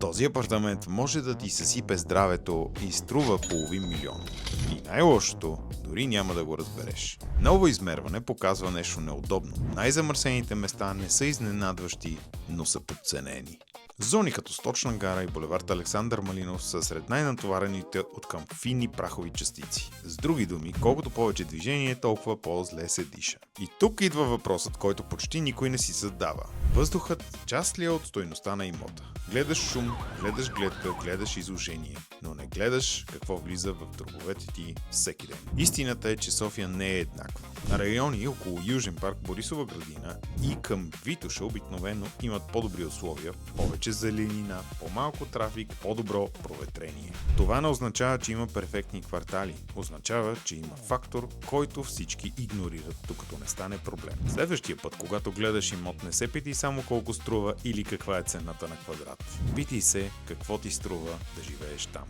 Този апартамент може да ти съсипе здравето и струва половин милион. И най-лошото, дори няма да го разбереш. Ново измерване показва нещо неудобно. Най-замърсените места не са изненадващи, но са подценени. Зони като Сточна гара и булевард Александър Малинов са сред най-натоварените от към фини прахови частици. С други думи, колкото повече движение, толкова по-зле се диша. И тук идва въпросът, който почти никой не си задава. Въздухът част ли е от стойността на имота? Гледаш шум, гледаш гледка, гледаш изложение, но не гледаш какво влиза в дробовете ти всеки ден. Истината е, че София не е еднаква. Райони около Южен парк, Борисова градина и към Витоша обикновено имат по-добри условия, повече зеленина, по-малко трафик, по-добро проветрение. Това не означава, че има перфектни квартали. Означава, че има фактор, който всички игнорират, докато не стане проблем. Следващия път, когато гледаш имот, не се питай само колко струва или каква е цената на квадрат. Питай се какво ти струва да живееш там.